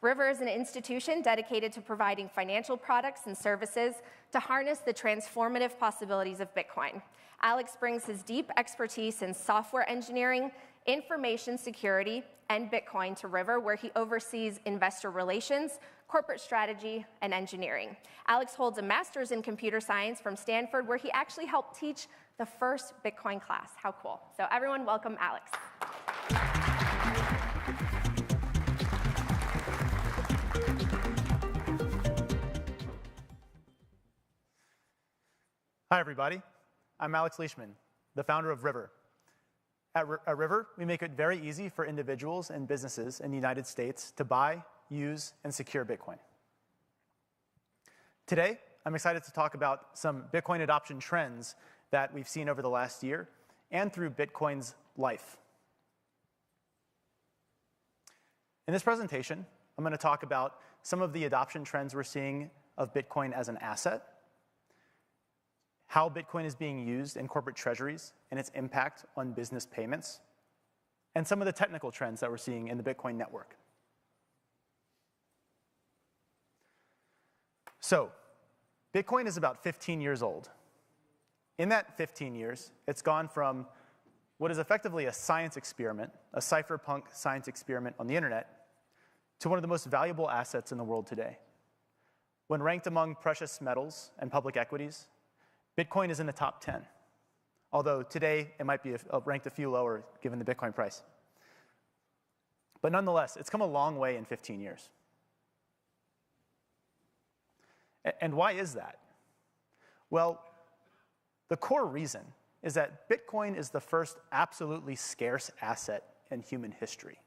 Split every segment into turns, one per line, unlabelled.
River is an institution dedicated to providing financial products and services to harness the transformative possibilities of Bitcoin. Alex brings his deep expertise in software engineering, information security, and Bitcoin to River, where he oversees investor relations, corporate strategy, and engineering. Alex holds a master's in computer science from Stanford, where he actually helped teach the first Bitcoin class. How cool. So everyone, welcome Alex.
Hi, everybody. I'm Alex Leishman, the founder of River. At River, we make it very easy for individuals and businesses in the United States to buy, use, and secure Bitcoin. Today, I'm excited to talk about some Bitcoin adoption trends that we've seen over the last year and through Bitcoin's life. In this presentation, I'm going to talk about some of the adoption trends we're seeing of Bitcoin as an asset, how Bitcoin is being used in corporate treasuries and its impact on business payments, and some of the technical trends that we're seeing in the Bitcoin network. So, Bitcoin is about 15 years old. In that 15 years, it's gone from what is effectively a science experiment, a cypherpunk science experiment on the internet, to one of the most valuable assets in the world today. When ranked among precious metals and public equities, Bitcoin is in the top 10, although today it might be ranked a few lower given the Bitcoin price. But nonetheless, it's come a long way in 15 years. And why is that? Well, the core reason is that Bitcoin is the first absolutely scarce asset in human history.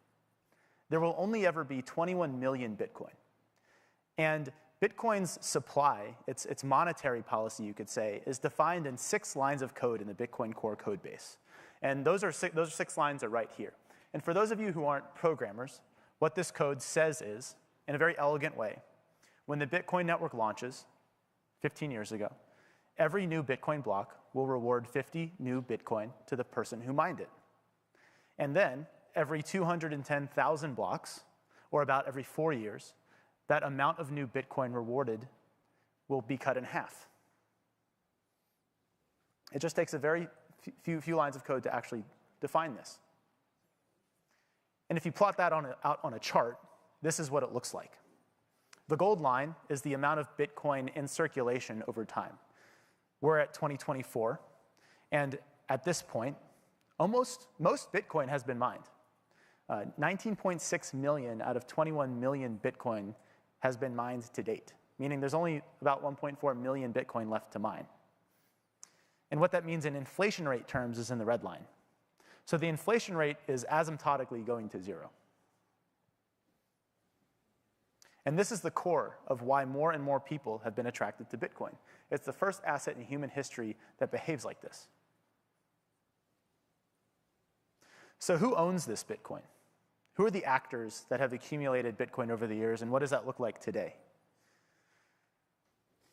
There will only ever be 21 million Bitcoin. And Bitcoin's supply, its monetary policy, you could say, is defined in 6 lines of code in the Bitcoin core code base. And those 6 lines are right here. And for those of you who aren't programmers, what this code says is, in a very elegant way, when the Bitcoin network launches 15 years ago, every new Bitcoin block will reward 50 new Bitcoin to the person who mined it. And then, every 210,000 blocks, or about every 4 years, that amount of new Bitcoin rewarded will be cut in half. It just takes a very few lines of code to actually define this. And if you plot that out on a chart, this is what it looks like. The gold line is the amount of Bitcoin in circulation over time. We're at 2024, and at this point, most Bitcoin has been mined. 19.6 million out of 21 million Bitcoin has been mined to date, meaning there's only about 1.4 million Bitcoin left to mine. And what that means in inflation rate terms is in the red line. So the inflation rate is asymptotically going to 0. And this is the core of why more and more people have been attracted to Bitcoin. It's the first asset in human history that behaves like this. So who owns this Bitcoin? Who are the actors that have accumulated Bitcoin over the years, and what does that look like today?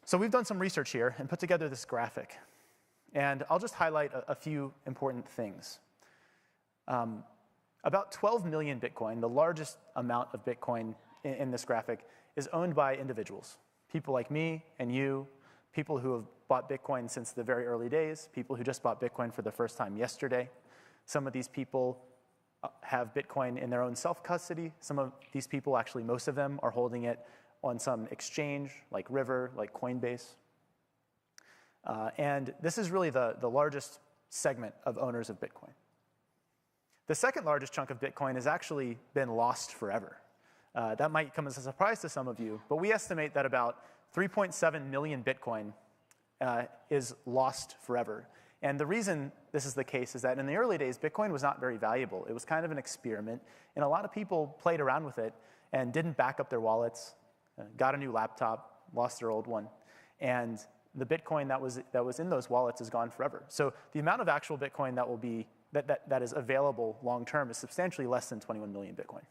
So we've done some research here and put together this graphic. And I'll just highlight a few important things. About 12 million Bitcoin, the largest amount of Bitcoin in this graphic, is owned by individuals. People like me and you, people who have bought Bitcoin since the very early days, people who just bought Bitcoin for the first time yesterday. Some of these people have Bitcoin in their own self-custody. Some of these people, actually most of them, are holding it on some exchange like River, like Coinbase. And this is really the largest segment of owners of Bitcoin. The second largest chunk of Bitcoin has actually been lost forever. That might come as a surprise to some of you, but we estimate that about 3.7 million Bitcoin is lost forever. And the reason this is the case is that in the early days, Bitcoin was not very valuable. It was kind of an experiment, and a lot of people played around with it and didn't back up their wallets, got a new laptop, lost their old one, and the Bitcoin that was in those wallets is gone forever. So the amount of actual Bitcoin that is available long term is substantially less than 21 million Bitcoin.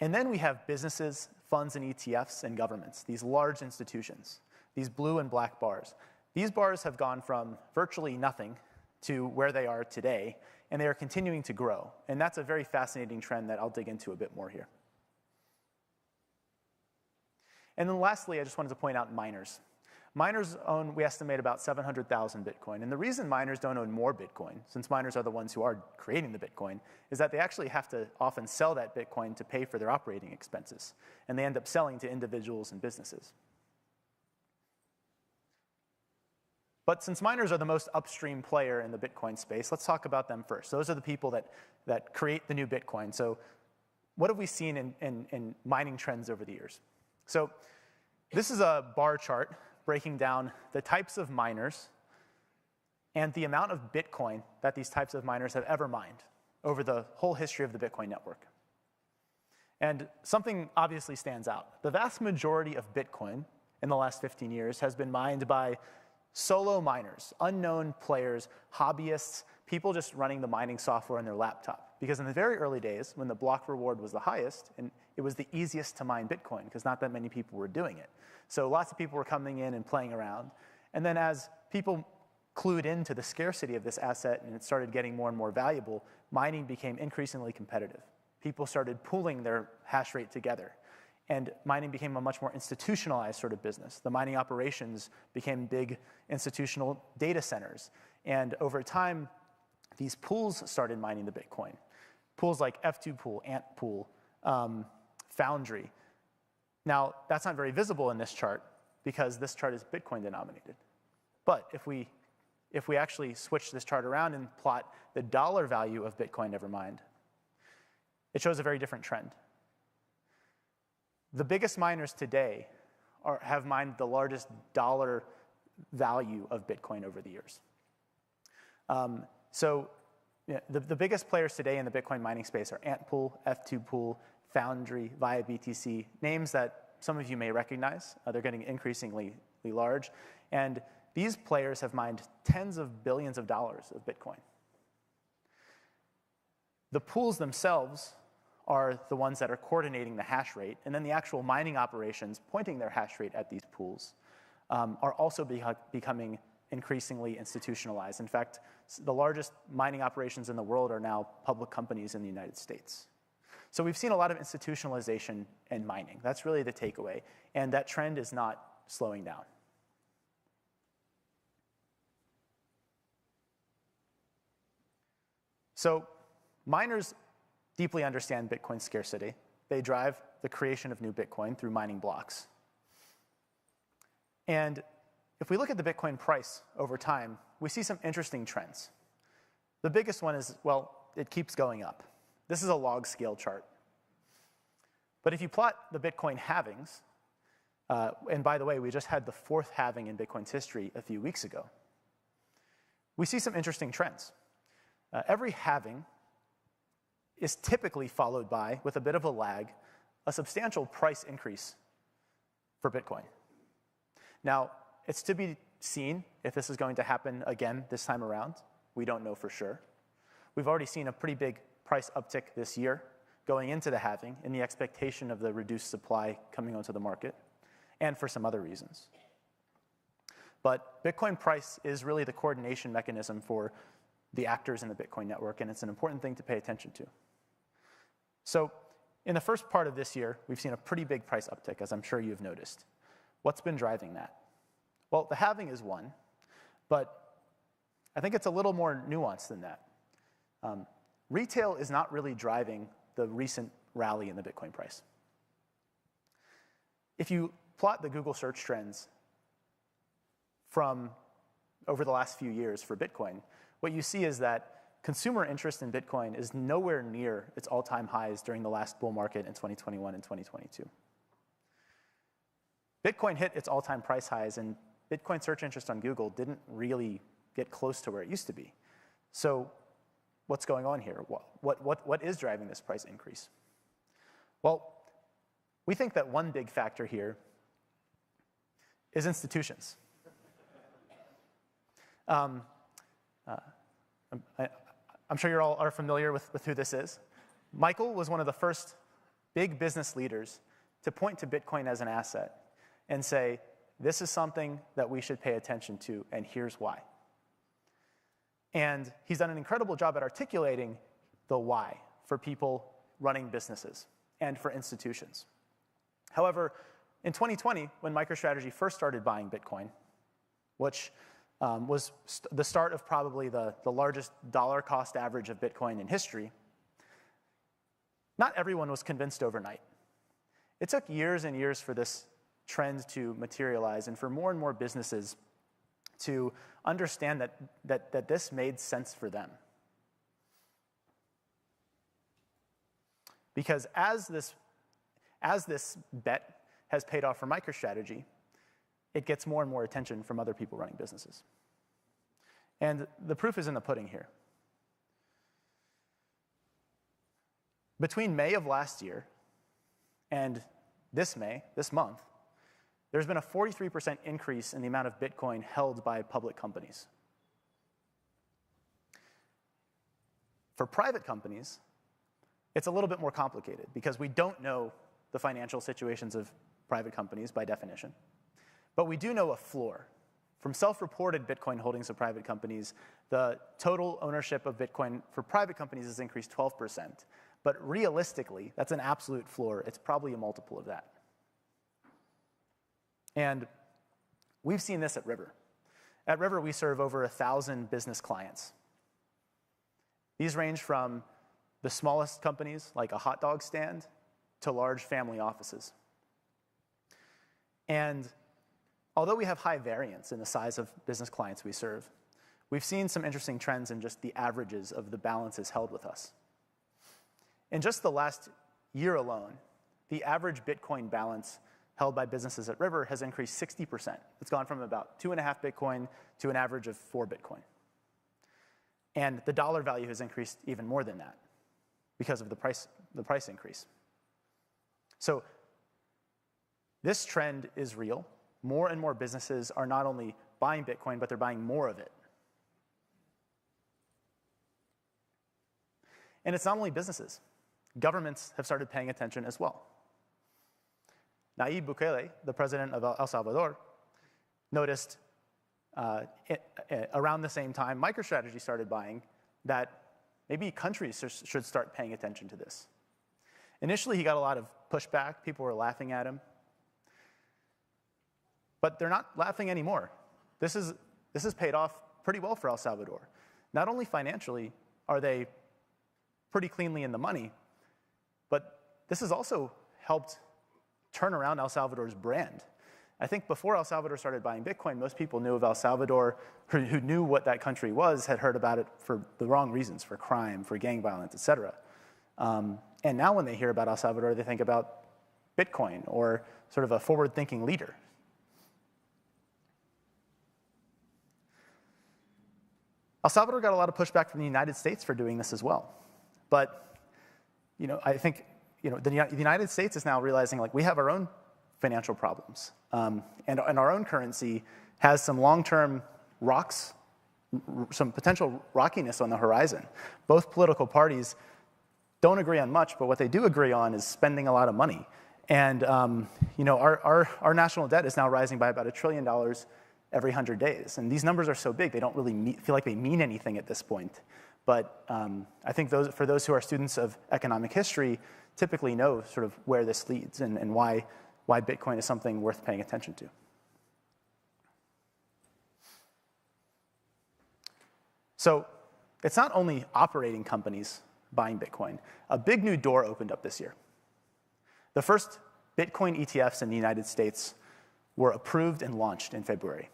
And then we have businesses, funds, and ETFs, and governments, these large institutions, these blue and black bars. These bars have gone from virtually nothing to where they are today, and they are continuing to grow. And that's a very fascinating trend that I'll dig into a bit more here. And then lastly, I just wanted to point out miners. Miners own, we estimate, about 700,000 Bitcoin. And the reason miners don't own more Bitcoin, since miners are the ones who are creating the Bitcoin, is that they actually have to often sell that Bitcoin to pay for their operating expenses. And they end up selling to individuals and businesses. But since miners are the most upstream player in the Bitcoin space, let's talk about them first. Those are the people that create the new Bitcoin. So what have we seen in mining trends over the years? So this is a bar chart breaking down the types of miners and the amount of Bitcoin that these types of miners have ever mined over the whole history of the Bitcoin network. And something obviously stands out. The vast majority of Bitcoin in the last 15 years has been mined by solo miners, unknown players, hobbyists, people just running the mining software on their laptop. Because in the very early days, when the block reward was the highest, and it was the easiest to mine Bitcoin because not that many people were doing it. So lots of people were coming in and playing around. And then as people clued into the scarcity of this asset and it started getting more and more valuable, mining became increasingly competitive. People started pooling their hash rate together. And mining became a much more institutionalized sort of business. The mining operations became big institutional data centers. And over time, these pools started mining the Bitcoin. Pools like F2 Pool, Ant Pool, Foundry. Now, that's not very visible in this chart because this chart is Bitcoin denominated. But if we actually switch this chart around and plot the dollar value of Bitcoin ever mined, it shows a very different trend. The biggest miners today have mined the largest dollar value of Bitcoin over the years. The biggest players today in the Bitcoin mining space are Ant Pool, F2 Pool, Foundry, via BTC, names that some of you may recognize. They're getting increasingly large. And these players have mined tens of billions of dollars of Bitcoin. The pools themselves are the ones that are coordinating the hash rate, and then the actual mining operations pointing their hash rate at these pools are also becoming increasingly institutionalized. In fact, the largest mining operations in the world are now public companies in the United States. So we've seen a lot of institutionalization in mining. That's really the takeaway, and that trend is not slowing down. So miners deeply understand Bitcoin's scarcity. They drive the creation of new Bitcoin through mining blocks. And if we look at the Bitcoin price over time, we see some interesting trends. The biggest one is, well, it keeps going up. This is a log scale chart. But if you plot the Bitcoin halvings, and by the way, we just had the 4th halving in Bitcoin's history a few weeks ago, we see some interesting trends. Every halving is typically followed by, with a bit of a lag, a substantial price increase for Bitcoin. Now, it's to be seen if this is going to happen again this time around. We don't know for sure. We've already seen a pretty big price uptick this year going into the halving in the expectation of the reduced supply coming onto the market, and for some other reasons. But Bitcoin price is really the coordination mechanism for the actors in the Bitcoin network, and it's an important thing to pay attention to. So in the first part of this year, we've seen a pretty big price uptick, as I'm sure you've noticed. What's been driving that? Well, the halving is one, but I think it's a little more nuanced than that. Retail is not really driving the recent rally in the Bitcoin price. If you plot the Google search trends from over the last few years for Bitcoin, what you see is that consumer interest in Bitcoin is nowhere near its all-time highs during the last bull market in 2021 and 2022. Bitcoin hit its all-time price highs, and Bitcoin search interest on Google didn't really get close to where it used to be. So what's going on here? What is driving this price increase? Well, we think that one big factor here is institutions. I'm sure you all are familiar with who this is. Michael was one of the first big business leaders to point to Bitcoin as an asset and say, this is something that we should pay attention to, and here's why. And he's done an incredible job at articulating the why for people running businesses and for institutions. However, in 2020, when MicroStrategy first started buying Bitcoin, which was the start of probably the largest dollar cost average of Bitcoin in history, not everyone was convinced overnight. It took years and years for this trend to materialize and for more and more businesses to understand that this made sense for them. Because as this bet has paid off for MicroStrategy, it gets more and more attention from other people running businesses. And the proof is in the pudding here. Between May of last year and this month, there's been a 43% increase in the amount of Bitcoin held by public companies. For private companies, it's a little bit more complicated because we don't know the financial situations of private companies by definition. But we do know a floor. From self-reported Bitcoin holdings of private companies, the total ownership of Bitcoin for private companies has increased 12%. But realistically, that's an absolute floor. It's probably a multiple of that. And we've seen this at River. At River, we serve over 1,000 business clients. These range from the smallest companies, like a hot dog stand, to large family offices. And although we have high variance in the size of business clients we serve, we've seen some interesting trends in just the averages of the balances held with us. In just the last year alone, the average Bitcoin balance held by businesses at River has increased 60%. It's gone from about 2.5 Bitcoin to an average of 4 Bitcoin. And the dollar value has increased even more than that because of the price increase. So this trend is real. More and more businesses are not only buying Bitcoin, but they're buying more of it. And it's not only businesses. Governments have started paying attention as well. Nayib Bukele, the president of El Salvador, noticed around the same time MicroStrategy started buying that maybe countries should start paying attention to this. Initially, he got a lot of pushback. People were laughing at him. But they're not laughing anymore. This has paid off pretty well for El Salvador. Not only financially are they pretty cleanly in the money, but this has also helped turn around El Salvador's brand. I think before El Salvador started buying Bitcoin, most people knew of El Salvador, who knew what that country was, had heard about it for the wrong reasons, for crime, for gang violence, et cetera. And now when they hear about El Salvador, they think about Bitcoin or sort of a forward-thinking leader. El Salvador got a lot of pushback from the United States for doing this as well. But I think the United States is now realizing we have our own financial problems. And our own currency has some long-term rocks, some potential rockiness on the horizon. Both political parties don't agree on much, but what they do agree on is spending a lot of money. And our national debt is now rising by about $1 trillion every 100 days. And these numbers are so big, they don't really feel like they mean anything at this point. But I think for those who are students of economic history typically know sort of where this leads and why Bitcoin is something worth paying attention to. So it's not only operating companies buying Bitcoin. A big new door opened up this year. The first Bitcoin ETFs in the United States were approved and launched in February.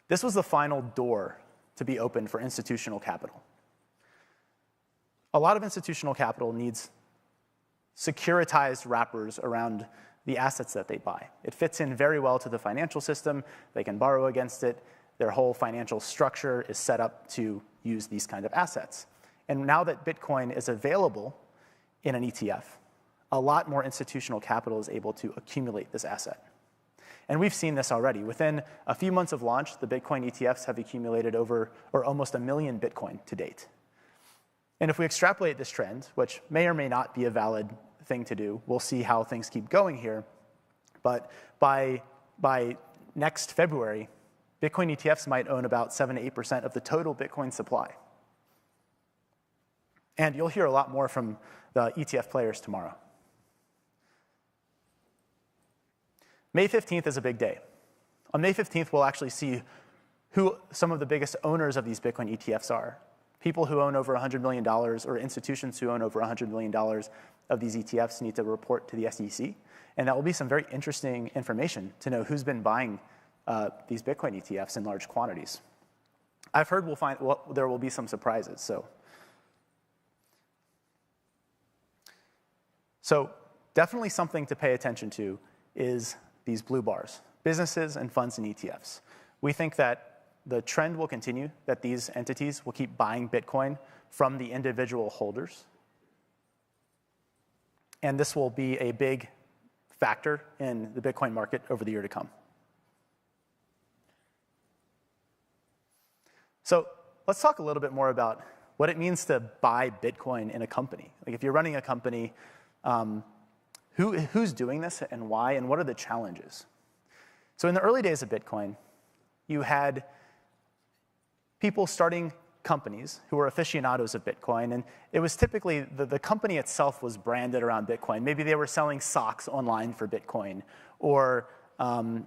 This was the final door to be opened for institutional capital. A lot of institutional capital needs securitized wrappers around the assets that they buy. It fits in very well to the financial system. They can borrow against it. Their whole financial structure is set up to use these kind of assets. And now that Bitcoin is available in an ETF, a lot more institutional capital is able to accumulate this asset. And we've seen this already. Within a few months of launch, the Bitcoin ETFs have accumulated almost 1 million Bitcoin to date. And if we extrapolate this trend, which may or may not be a valid thing to do, we'll see how things keep going here. But by next February, Bitcoin ETFs might own about 7 to 8% of the total Bitcoin supply. And you'll hear a lot more from the ETF players tomorrow. May 15th is a big day. On May 15th, we'll actually see who some of the biggest owners of these Bitcoin ETFs are. People who own over $100 million or institutions who own over $100 million of these ETFs need to report to the SEC. And that will be some very interesting information to know who's been buying these Bitcoin ETFs in large quantities. I've heard there will be some surprises. So definitely something to pay attention to is these blue bars, businesses and funds and ETFs. We think that the trend will continue, that these entities will keep buying Bitcoin from the individual holders. And this will be a big factor in the Bitcoin market over the year to come. So let's talk a little bit more about what it means to buy Bitcoin in a company. Like if you're running a company, who's doing this and why, and what are the challenges? So in the early days of Bitcoin, you had people starting companies who were aficionados of Bitcoin, and it was typically the company itself was branded around Bitcoin. Maybe they were selling socks online for Bitcoin, or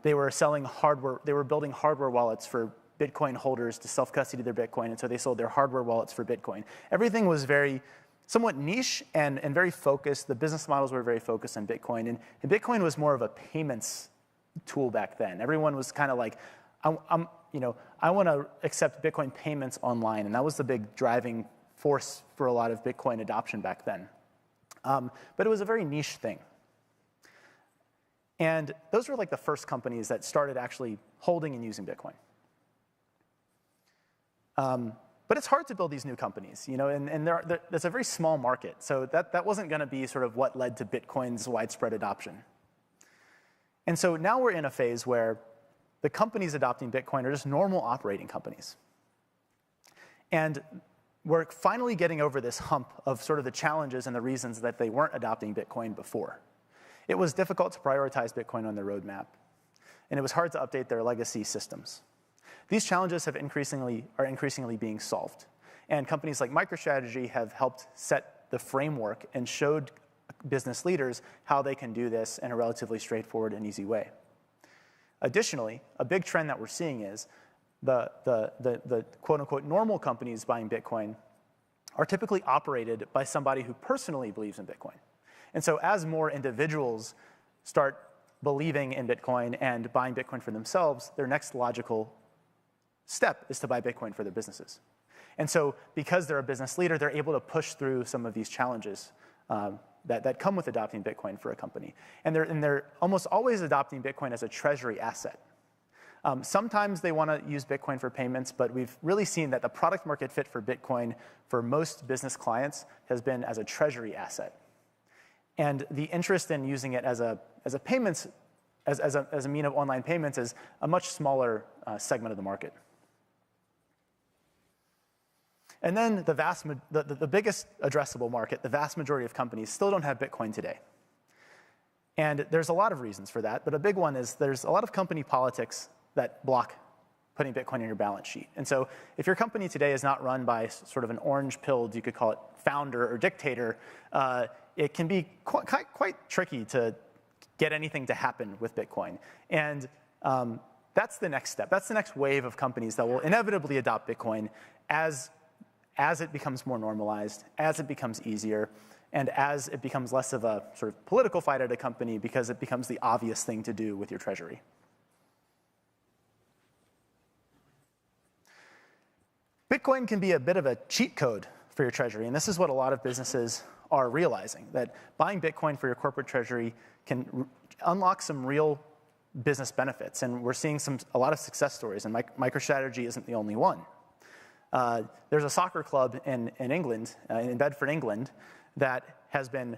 they were selling hardware. They were building hardware wallets for Bitcoin holders to self-custody their Bitcoin, and so they sold their hardware wallets for Bitcoin. Everything was somewhat niche and very focused. The business models were very focused on Bitcoin, and Bitcoin was more of a payments tool back then. Everyone was kind of like, I want to accept Bitcoin payments online, and that was the big driving force for a lot of Bitcoin adoption back then. But it was a very niche thing. And those were like the first companies that started actually holding and using Bitcoin. But it's hard to build these new companies, and there's a very small market. So that wasn't going to be sort of what led to Bitcoin's widespread adoption. And so now we're in a phase where the companies adopting Bitcoin are just normal operating companies. And we're finally getting over this hump of sort of the challenges and the reasons that they weren't adopting Bitcoin before. It was difficult to prioritize Bitcoin on their roadmap, and it was hard to update their legacy systems. These challenges are increasingly being solved, and companies like MicroStrategy have helped set the framework and showed business leaders how they can do this in a relatively straightforward and easy way. Additionally, a big trend that we're seeing is the quote-unquote normal companies buying Bitcoin are typically operated by somebody who personally believes in Bitcoin. And so as more individuals start believing in Bitcoin and buying Bitcoin for themselves, their next logical step is to buy Bitcoin for their businesses. And so because they're a business leader, they're able to push through some of these challenges that come with adopting Bitcoin for a company. And they're almost always adopting Bitcoin as a treasury asset. Sometimes they want to use Bitcoin for payments, but we've really seen that the product market fit for Bitcoin for most business clients has been as a treasury asset. And the interest in using it as a payments, as a mean of online payments is a much smaller segment of the market. And then the biggest addressable market, the vast majority of companies still don't have Bitcoin today. And there's a lot of reasons for that, but a big one is there's a lot of company politics that block putting Bitcoin in your balance sheet. And so if your company today is not run by sort of an orange-pilled, you could call it founder or dictator, it can be quite tricky to get anything to happen with Bitcoin. And that's the next step. That's the next wave of companies that will inevitably adopt Bitcoin as it becomes more normalized, as it becomes easier, and as it becomes less of a sort of political fight at a company because it becomes the obvious thing to do with your treasury. Bitcoin can be a bit of a cheat code for your treasury, and this is what a lot of businesses are realizing, that buying Bitcoin for your corporate treasury can unlock some real business benefits, and we're seeing a lot of success stories, and MicroStrategy isn't the only one. There's a soccer club in England, in Bedford, England, that has been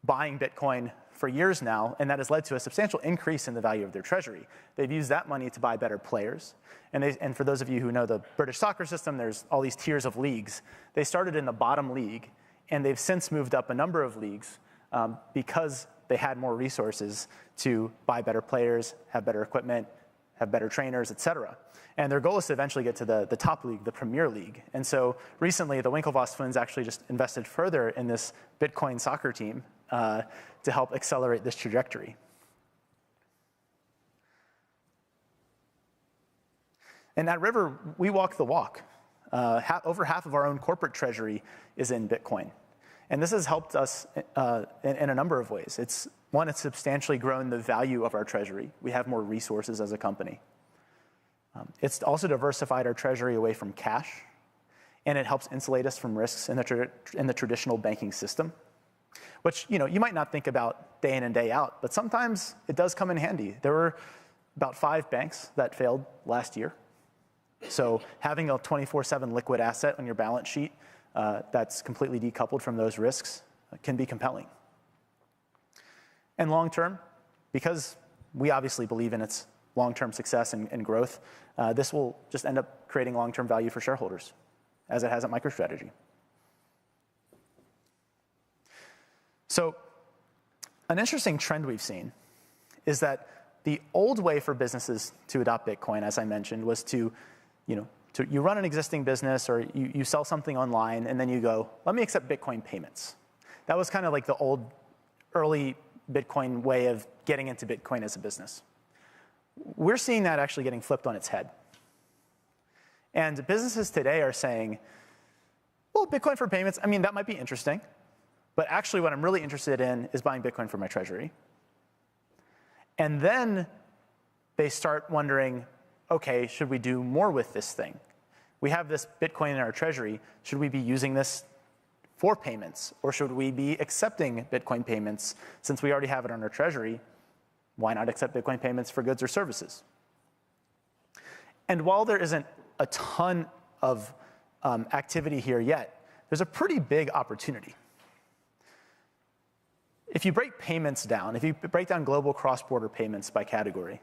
buying Bitcoin for years now, and that has led to a substantial increase in the value of their treasury. They've used that money to buy better players. And for those of you who know the British soccer system, there's all these tiers of leagues. They started in the bottom league, and they've since moved up a number of leagues because they had more resources to buy better players, have better equipment, have better trainers, et cetera. And their goal is to eventually get to the top league, the Premier League. And so recently, the Winklevoss funds actually just invested further in this Bitcoin soccer team to help accelerate this trajectory. And at River, we walk the walk. Over half of our own corporate treasury is in Bitcoin. And this has helped us in a number of ways. It's substantially grown the value of our treasury. We have more resources as a company. It's also diversified our treasury away from cash, and it helps insulate us from risks in the traditional banking system, which you might not think about day in and day out, but sometimes it does come in handy. There were about 5 banks that failed last year. So having a 24/7 liquid asset on your balance sheet that's completely decoupled from those risks can be compelling. And long term, because we obviously believe in its long-term success and growth, this will just end up creating long-term value for shareholders, as it has at MicroStrategy. So an interesting trend we've seen is that the old way for businesses to adopt Bitcoin, as I mentioned, was to you run an existing business or you sell something online and then you go, let me accept Bitcoin payments. That was kind of like the old early Bitcoin way of getting into Bitcoin as a business. We're seeing that actually getting flipped on its head. And businesses today are saying, well, Bitcoin for payments, I mean, that might be interesting. But actually what I'm really interested in is buying Bitcoin for my treasury. And then they start wondering, okay, should we do more with this thing? We have this Bitcoin in our treasury. Should we be using this for payments? Or should we be accepting Bitcoin payments since we already have it on our treasury? Why not accept Bitcoin payments for goods or services? And while there isn't a ton of activity here yet, there's a pretty big opportunity. If you break payments down, if you break down global cross-border payments by category,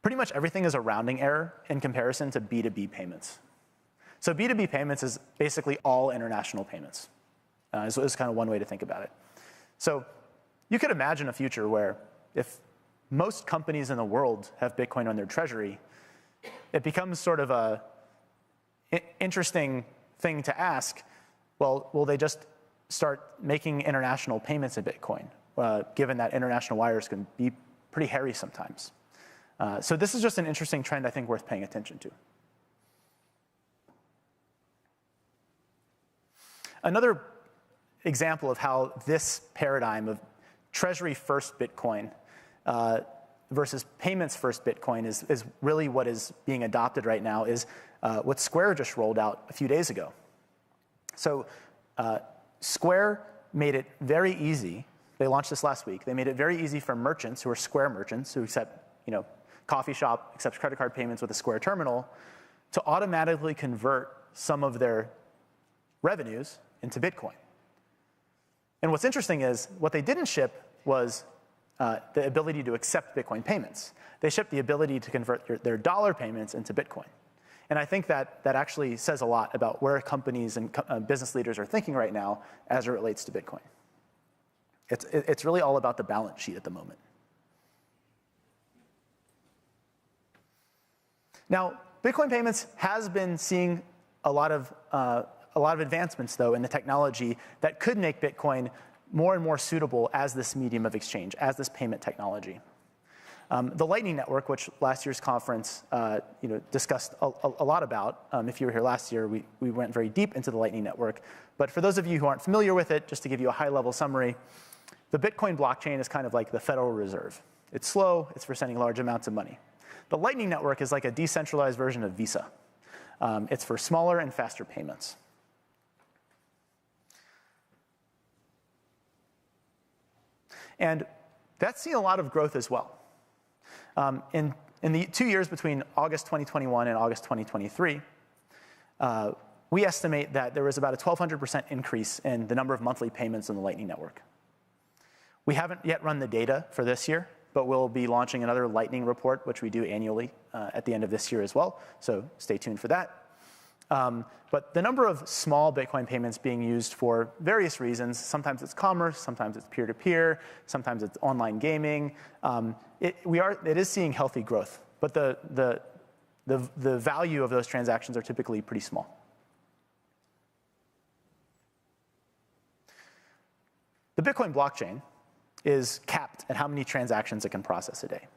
pretty much everything is a rounding error in comparison to B2B payments. So B2B payments is basically all international payments. Is kind of one way to think about it. So you could imagine a future where if most companies in the world have Bitcoin on their treasury, it becomes sort of a interesting thing to ask, well, will they just start making international payments in Bitcoin, given that international wires can be pretty hairy sometimes? So this is just an interesting trend I think worth paying attention to. Another example of how this paradigm of treasury-first Bitcoin versus payments-first Bitcoin is really what is being adopted right now is what Square just rolled out a few days ago. So Square made it very easy. They launched this last week. They made it very easy for merchants who are Square merchants who accept, coffee shop accepts credit card payments with a Square terminal to automatically convert some of their revenues into Bitcoin. And what's interesting is what they didn't ship was the ability to accept Bitcoin payments. They shipped the ability to convert their dollar payments into Bitcoin. And I think that actually says a lot about where companies and business leaders are thinking right now as it relates to Bitcoin. It's really all about the balance sheet at the moment. Now, Bitcoin payments has been seeing a lot of advancements, though, in the technology that could make Bitcoin more and more suitable as this medium of exchange, as this payment technology. The Lightning Network, which last year's conference discussed a lot about. If you were here last year, we went very deep into the Lightning Network. But for those of you who aren't familiar with it, just to give you a high-level summary, the Bitcoin blockchain is kind of like the Federal Reserve. It's slow. It's for sending large amounts of money. The Lightning Network is like a decentralized version of Visa. It's for smaller and faster payments. And that's seen a lot of growth as well. In the 2 years between August 2021 and August 2023, we estimate that there was about a 1,200% increase in the number of monthly payments on the Lightning Network. We haven't yet run the data for this year, but we'll be launching another Lightning report, which we do annually at the end of this year as well. So stay tuned for that. But the number of small Bitcoin payments being used for various reasons, sometimes it's commerce, sometimes it's peer-to-peer, sometimes it's online gaming, it is seeing healthy growth but the value of those transactions are typically pretty small. The Bitcoin blockchain is capped at how many transactions it can process a day.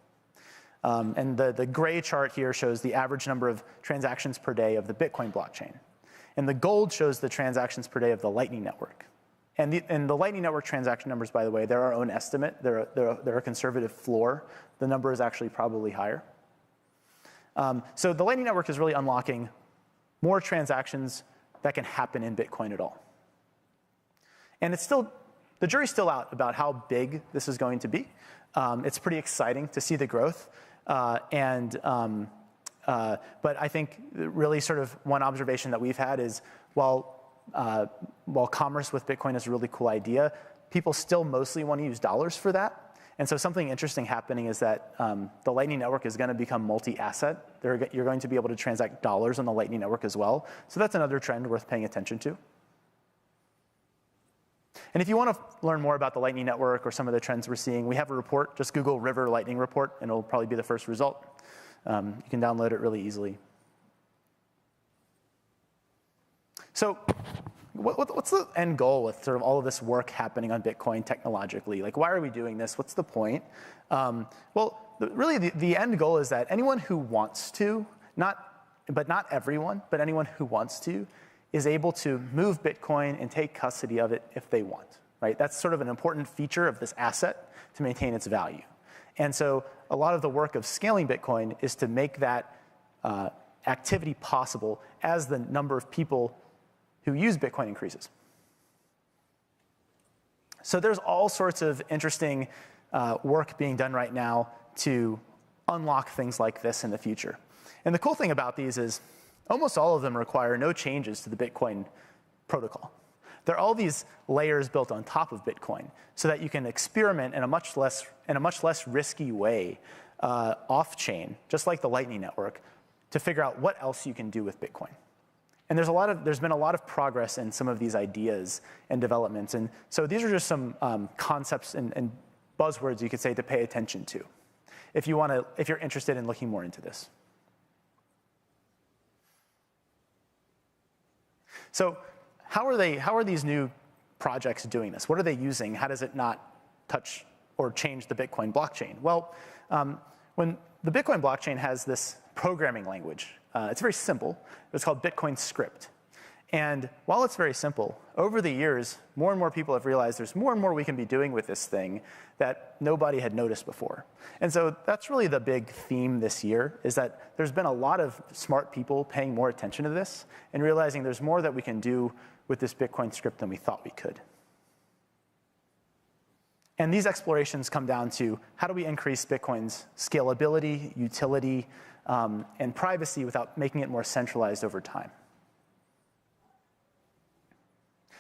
And the gray chart here shows the average number of transactions per day of the Bitcoin blockchain. And the gold shows the transactions per day of the Lightning Network. And the Lightning Network transaction numbers, by the way, they're our own estimate. They're a conservative floor. The number is actually probably higher. So the Lightning Network is really unlocking more transactions that can happen in Bitcoin at all. And the jury's still out about how big this is going to be. It's pretty exciting to see the growth. But I think really sort of one observation that we've had is while commerce with Bitcoin is a really cool idea, people still mostly want to use dollars for that. And so something interesting happening is that the Lightning Network is going to become multi-asset. You're going to be able to transact dollars on the Lightning Network as well. So that's another trend worth paying attention to. And if you want to learn more about the Lightning Network or some of the trends we're seeing, we have a report. Just Google River Lightning Report, and it'll probably be the first result. You can download it really easily. So what's the end goal with sort of all of this work happening on Bitcoin technologically? Like, why are we doing this? What's the point? Really, the end goal is that anyone who wants to, not everyone, but anyone who wants to, is able to move Bitcoin and take custody of it if they want, right? That's sort of an important feature of this asset to maintain its value. And so a lot of the work of scaling Bitcoin is to make that activity possible as the number of people who use Bitcoin increases. So there's all sorts of interesting work being done right now to unlock things like this in the future. And the cool thing about these is almost all of them require no changes to the Bitcoin protocol. There are all these layers built on top of Bitcoin so that you can experiment in a much less risky way off-chain, just like the Lightning Network, to figure out what else you can do with Bitcoin. And there's been a lot of progress in some of these ideas and developments. And so these are just some concepts and buzzwords you could say to pay attention to if you're interested in looking more into this. So how are these new projects doing this? What are they using? How does it not touch or change the Bitcoin blockchain? Well, when the Bitcoin blockchain has this programming language, it's very simple. It's called Bitcoin script. And while it's very simple, over the years, more and more people have realized there's more and more we can be doing with this thing that nobody had noticed before. And so that's really the big theme this year, is that there's been a lot of smart people paying more attention to this and realizing there's more that we can do with this Bitcoin script than we thought we could. And these explorations come down to how do we increase Bitcoin's scalability, utility, and privacy without making it more centralized over time.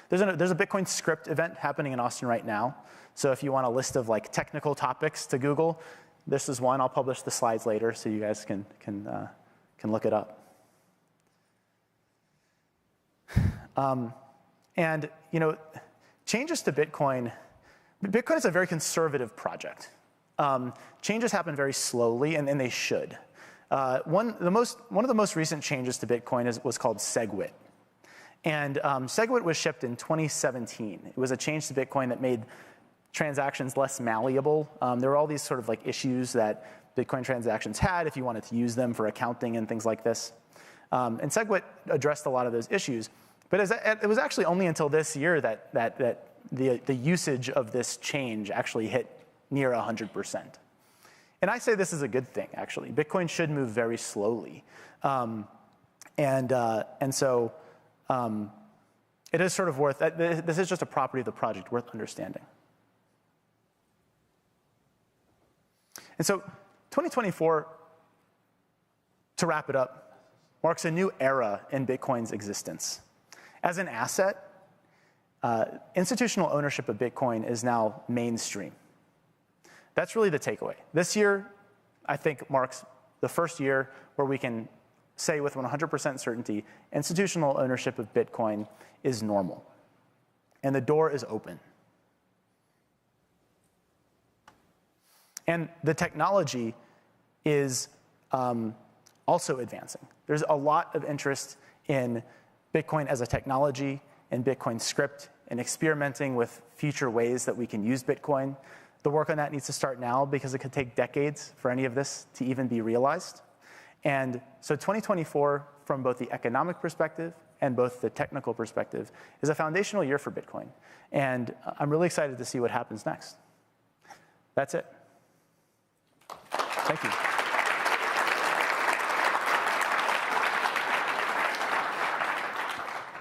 There's a Bitcoin script event happening in Austin right now. So if you want a list of like technical topics to Google, this is one. I'll publish the slides later so you guys can look it up. And changes to Bitcoin. Bitcoin is a very conservative project. Changes happen very slowly, and they should. One of the most recent changes to Bitcoin was called SegWit. And SegWit was shipped in 2017. It was a change to Bitcoin that made transactions less malleable. There were all these sort of like issues that Bitcoin transactions had if you wanted to use them for accounting and things like this. And SegWit addressed a lot of those issues. But it was actually only until this year that the usage of this change actually hit near 100%. And I say this is a good thing, actually. Bitcoin should move very slowly. So it is sort of worth, this is just a property of the project worth understanding. And so 2024, to wrap it up, marks a new era in Bitcoin's existence. As an asset, institutional ownership of Bitcoin is now mainstream. That's really the takeaway. This year, I think, marks the first year where we can say with 100% certainty, institutional ownership of Bitcoin is normal. And the door is open. And the technology is also advancing. There's a lot of interest in Bitcoin as a technology, in Bitcoin script, and experimenting with future ways that we can use Bitcoin. The work on that needs to start now because it could take decades for any of this to even be realized. And so 2024, from both the economic perspective and both the technical perspective, is a foundational year for Bitcoin. And I'm really excited to see what happens next. That's it. Thank you.